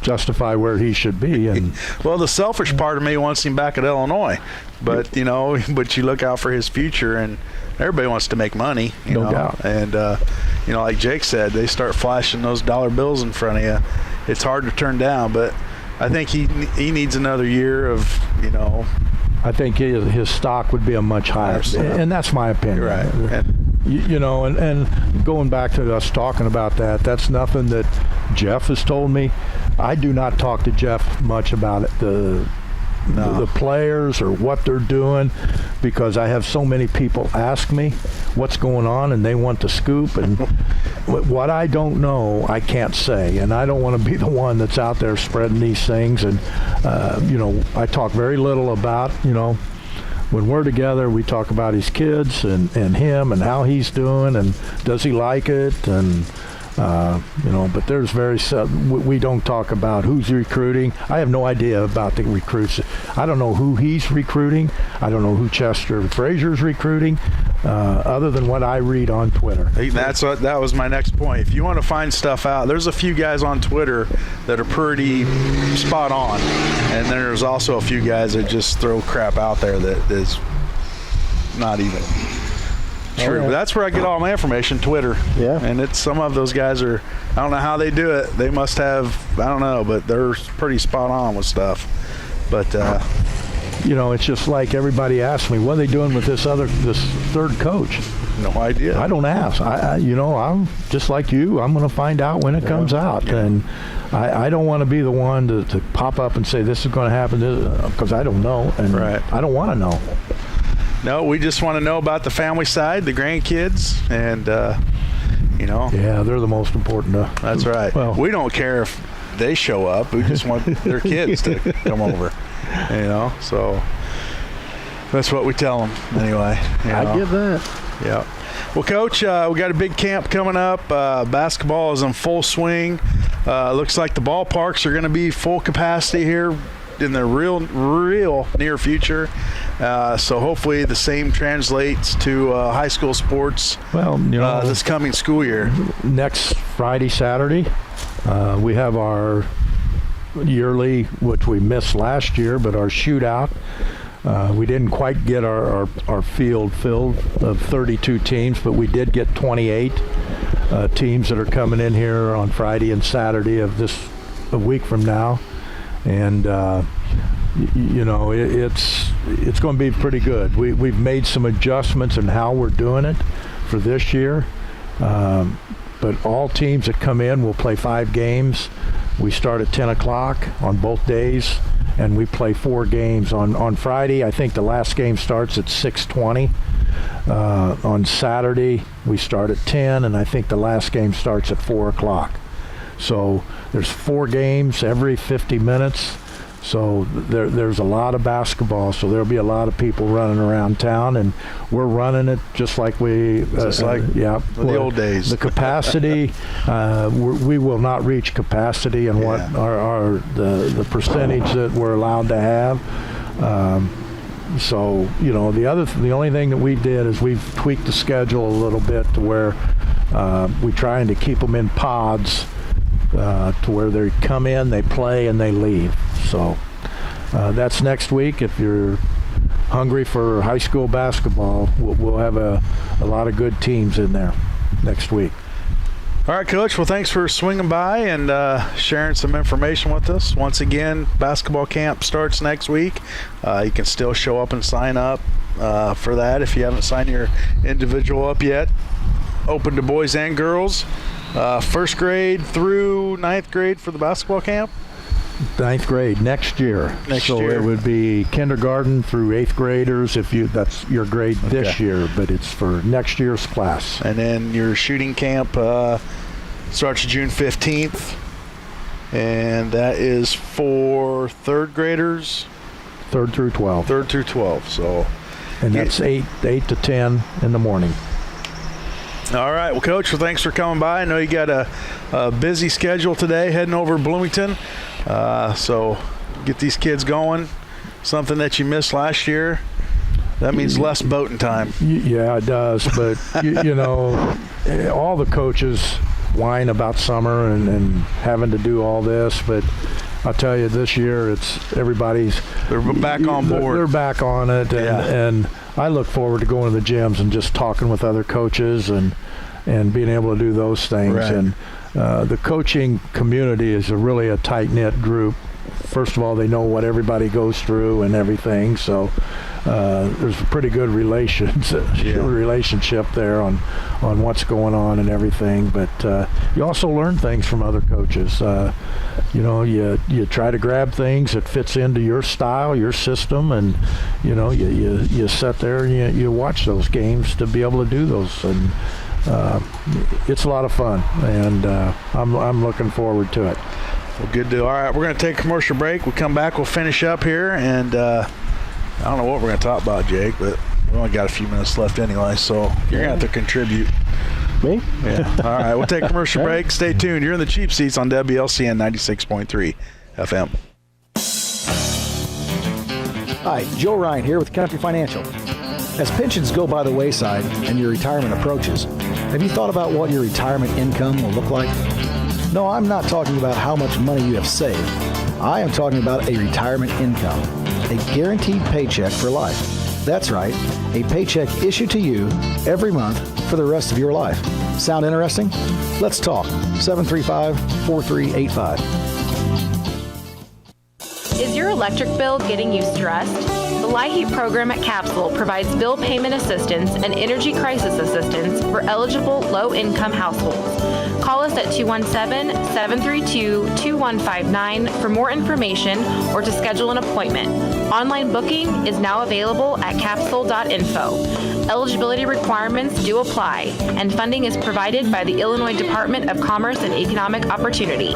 justify where he should be. And well, the selfish part of me wants him back at Illinois. But, but you look out for his future, and everybody wants to make money. No doubt. And, like Jake said, they start flashing those dollar bills in front of you. It's hard to turn down. But I think he needs another year of, I think his stock would be a much higher, and that's my opinion. Right. And going back to us talking about that, that's nothing that Jeff has told me. I do not talk to Jeff much about it, the players or what they're doing, because I have so many people ask me what's going on, and they want the scoop, and what I don't know I can't say, and I don't want to be the one that's out there spreading these things. And I talk very little about, when we're together, we talk about his kids and him and how he's doing and does he like it, and but there's we don't talk about who's recruiting. I have no idea about the recruits. I don't know who he's recruiting. I don't know who Chester Frazier's recruiting, other than what I read on Twitter. That was my next point. If you want to find stuff out, there's a few guys on Twitter that are pretty spot on, and then there's also a few guys that just throw crap out there that is not even true. But that's where I get all my information, Twitter. Yeah. And some of those guys are, I don't know how they do it. They must have, I don't know, but they're pretty spot on with stuff. But it's just like everybody asks me, what are they doing with this third coach? No idea. I don't ask. I'm just like you. I'm going to find out when it comes out. Yeah. And I don't want to be the one to pop up and say this is going to happen, because I don't know. And I don't want to know. No, we just want to know about the family side, the grandkids, and, Yeah, they're the most important. That's right. Well, we don't care if they show up. We just want their kids to come over, So that's what we tell them anyway. I get that. Yeah. Well, Coach, we got a big camp coming up. Basketball is in full swing. Looks like the ballparks are going to be full capacity here in the real near future. So hopefully the same translates to high school sports this coming school year. Next Friday, Saturday, we have our yearly, which we missed last year, but our shootout. We didn't quite get our field filled of 32 teams, but we did get 28 teams that are coming in here on Friday and Saturday of a week from now. and it's going to be pretty good. We've made some adjustments in how we're doing it for this year, but all teams that come in will play 5 games. We start at 10 o'clock on both days, and we play 4 games. On Friday, I think the last game starts at 6:20. On Saturday, we start at 10, and I think the last game starts at 4 o'clock. So there's 4 games every 50 minutes. So there's a lot of basketball, so there'll be a lot of people running around town, and we're running it just like the old days. The capacity, we will not reach capacity and what are the percentage that we're allowed to have. So the only thing that we did is we've tweaked the schedule a little bit to where we're trying to keep them in pods. To where they come in, they play, and they leave. So that's next week. If you're hungry for high school basketball, we'll have a lot of good teams in there next week. All right, Coach. Well, thanks for swinging by and sharing some information with us. Once again, basketball camp starts next week. You can still show up and sign up for that if you haven't signed your individual up yet. Open to boys and girls. 1st grade through 9th grade for the basketball camp? 9th grade next year. So it would be kindergarten through 8th graders that's your grade this year, but it's for next year's class. And then your shooting camp starts June 15th, and that is for 3rd graders? 3rd through 12. 3rd through 12. So, and that's 8 to 10 in the morning. All right. Well, Coach, thanks for coming by. I know you got a busy schedule today heading over to Bloomington. So get these kids going. Something that you missed last year. That means less boating time. Yeah, it does. But, all the coaches whine about summer and having to do all this. But I'll tell you, this year they're back on board. They're back on it. And I look forward to going to the gyms and just talking with other coaches and being able to do those things. Right. And the coaching community is really a tight-knit group. First of all, they know what everybody goes through and everything. So there's a pretty good relationship there on what's going on and everything. But you also learn things from other coaches. You try to grab things that fits into your style, your system, and you sit there and you watch those games to be able to do those. And it's a lot of fun, and I'm looking forward to it. Well, good deal. All right, we're going to take a commercial break. We'll come back. We'll finish up here, and I don't know what we're going to talk about, Jake, but we only got a few minutes left anyway, so you're going to have to contribute. Me? Yeah. All right, we'll take a commercial break. Stay tuned. You're in the Cheap Seats on WLCN 96.3 FM. Hi, Joe Ryan here with Country Financial. As pensions go by the wayside and your retirement approaches, have you thought about what your retirement income will look like? No, I'm not talking about how much money you have saved. I am talking about a retirement income, a guaranteed paycheck for life. That's right, a paycheck issued to you every month for the rest of your life. Sound interesting? Let's talk. 735-4385. Is your electric bill getting you stressed? The LIHEAP program at Capsule provides bill payment assistance and energy crisis assistance for eligible low-income households. Call us at 217-732-2159 for more information or to schedule an appointment. Online booking is now available at capsule.info. Eligibility requirements do apply, and funding is provided by the Illinois Department of Commerce and Economic Opportunity.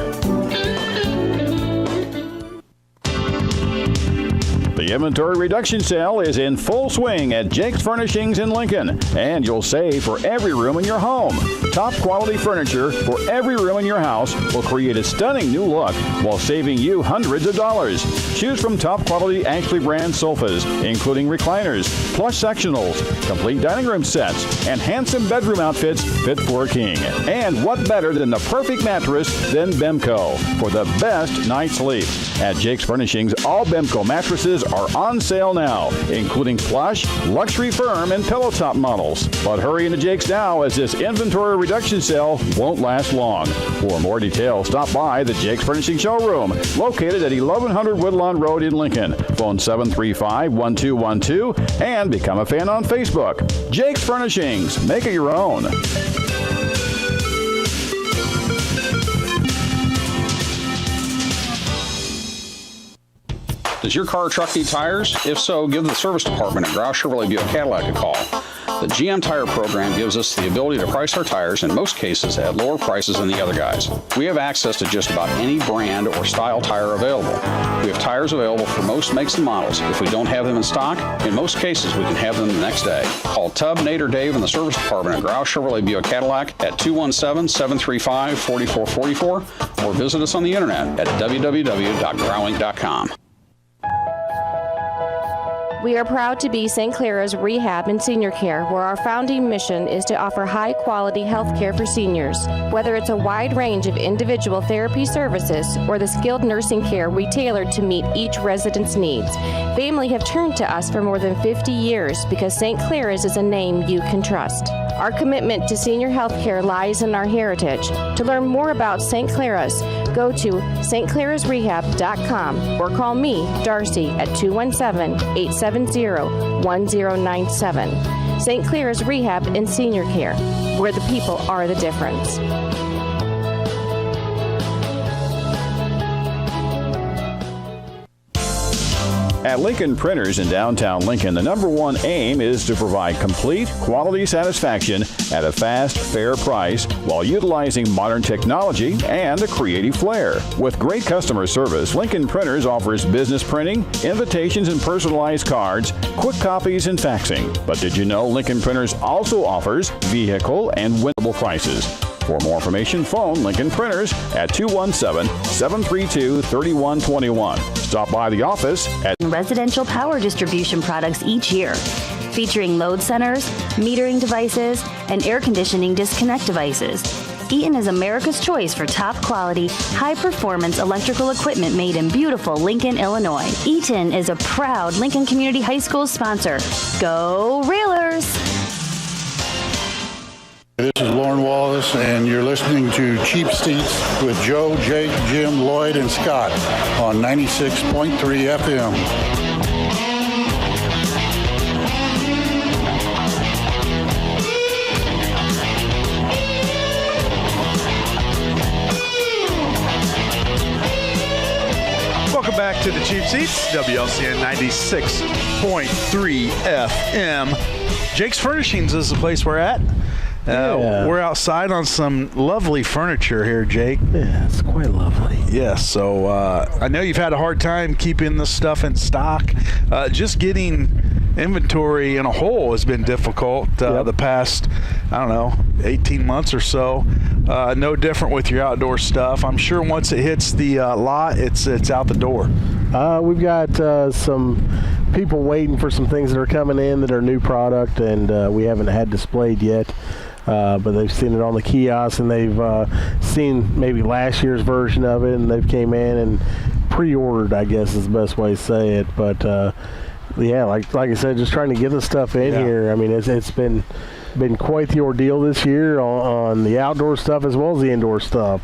The inventory reduction sale is in full swing at Jake's Furnishings in Lincoln, and you'll save for every room in your home. Top quality furniture for every room in your house will create a stunning new look while saving you hundreds of dollars. Choose from top quality Ashley brand sofas, including recliners, plush sectionals, complete dining room sets, and handsome bedroom outfits fit for a king. And what better than the perfect mattress than Bemco for the best night's sleep. At Jake's Furnishings, all Bemco mattresses are are on sale now, including plush, luxury firm, and pillow top models. But hurry into Jake's now, as this inventory reduction sale won't last long. For more details, stop by the Jake's Furnishing Showroom, located at 1100 Woodlawn Road in Lincoln. Phone 735-1212 and become a fan on Facebook. Jake's Furnishings. Make it your own. Does your car or truck need tires? If so, give the service department at Grouse Chevrolet Buick Cadillac a call. The GM Tire program gives us the ability to price our tires, in most cases, at lower prices than the other guys. We have access to just about any brand or style tire available. We have tires available for most makes and models. If we don't have them in stock, in most cases, we can have them the next day. Call Tub, Nate, or Dave in the service department at Grouse Chevrolet Buick Cadillac at 217-735-4444 or visit us on the internet at www.growling.com. We are proud to be St. Clara's Rehab and Senior Care, where our founding mission is to offer high-quality health care for seniors. Whether it's a wide range of individual therapy services or the skilled nursing care we tailored to meet each resident's needs, family have turned to us for more than 50 years because St. Clara's is a name you can trust. Our commitment to senior health care lies in our heritage. To learn more about St. Clara's, go to stclarasrehab.com or call me, Darcy, at 217-870-1097. St. Clara's Rehab and Senior Care, where the people are the difference. At Lincoln Printers in downtown Lincoln, the #1 aim is to provide complete quality satisfaction at a fast, fair price while utilizing modern technology and a creative flair. With great customer service, Lincoln Printers offers business printing, invitations and personalized cards, quick copies, and faxing. But did you know Lincoln Printers also offers vehicle and winnable prices? For more information, phone Lincoln Printers at 217-732-3121. Stop by the office at residential power distribution products each year, featuring load centers, metering devices, and air conditioning disconnect devices. Eaton is America's choice for top quality, high-performance electrical equipment made in beautiful Lincoln, Illinois. Eaton is a proud Lincoln Community High School sponsor. Go Railers! This is Lauren Wallace, and you're listening to Cheap Seats with Joe, Jake, Jim, Lloyd, and Scott on 96.3 FM. Welcome back to the Cheap Seats, WLCN 96.3 FM. Jake's Furnishings is the place we're at. We're outside on some lovely furniture here, Jake. Yeah, it's quite lovely. Yes, so I know you've had a hard time keeping this stuff in stock. Just getting inventory in a whole has been difficult the past, 18 months or so. No different with your outdoor stuff. I'm sure once it hits the lot, it's out the door. We've got some people waiting for some things that are coming in that are new product, and we haven't had displayed yet. But they've seen it on the kiosk, and they've seen maybe last year's version of it, and they've came in and pre-ordered, I guess is the best way to say it. But like I said, just trying to get the stuff in here. I mean, it's been quite the ordeal this year on the outdoor stuff as well as the indoor stuff.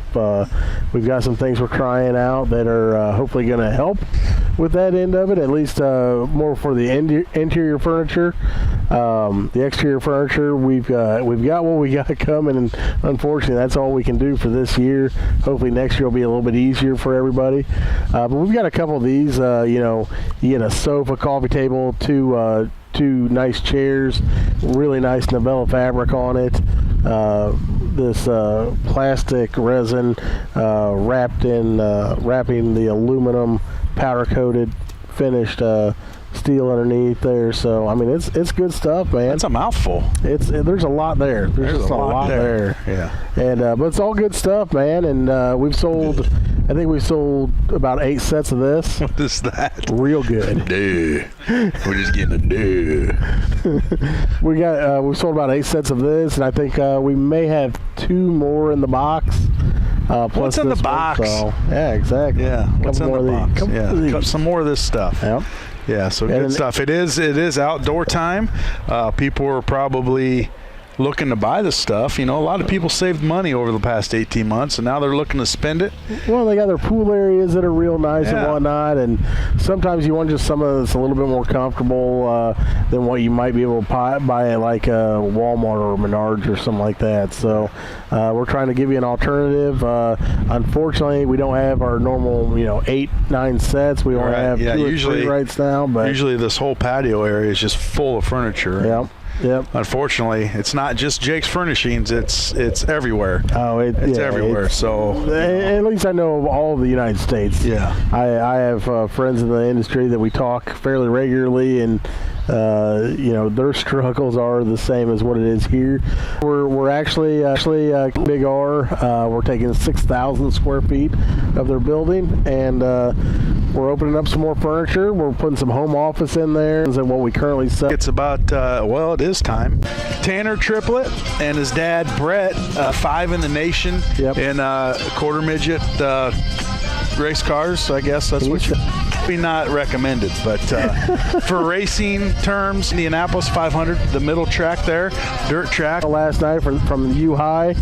We've got some things we're trying out that are hopefully going to help with that end of it, at least more for the interior furniture. The exterior furniture, we've got what we got coming, and unfortunately that's all we can do for this year. Hopefully next year will be a little bit easier for everybody. But we've got a couple of these, you get a sofa, coffee table, two nice chairs, really nice Novella fabric on it. This plastic resin wrapping the aluminum powder coated finished steel underneath there. So I mean, it's good stuff, man. It's a mouthful. There's a lot there. There's just a lot there. Yeah. And but it's all good stuff, man. And I think we've sold about 8 sets of this. What is that? Real good. Dude, we're just getting a dude. We've sold about 8 sets of this, and I think we may have 2 more in the box. What's in the box? So, yeah, exactly. Yeah, what's in the box? Some more of this stuff. Yep. Yeah, so good stuff. It is outdoor time. People are probably looking to buy this stuff. A lot of people saved money over the past 18 months, and now they're looking to spend it. Well, they got their pool areas that are real nice and whatnot, and sometimes you want just some of that's a little bit more comfortable than what you might be able to buy at like a Walmart or Menards or something like that. So we're trying to give you an alternative. Unfortunately, we don't have our normal 8-9 sets. We only have 2 or 3 right now. But usually this whole patio area is just full of furniture. Yep. Unfortunately, it's not just Jake's Furnishings. It's everywhere. Oh, it's everywhere. So at least I know of all of the United States. Yeah, I have friends in the industry that we talk fairly regularly, and their struggles are the same as what it is here. We're actually Big R. We're taking 6,000 square feet of their building, and we're opening up some more furniture. We're putting some home office in there. And what we currently sell. It's about it is time. Tanner Tripplett and his dad Bret, 5 in the nation in quarter midget race cars. So I guess that's what you're not recommended, but for racing terms, Indianapolis 500, the middle track there, dirt track. Last night from U High.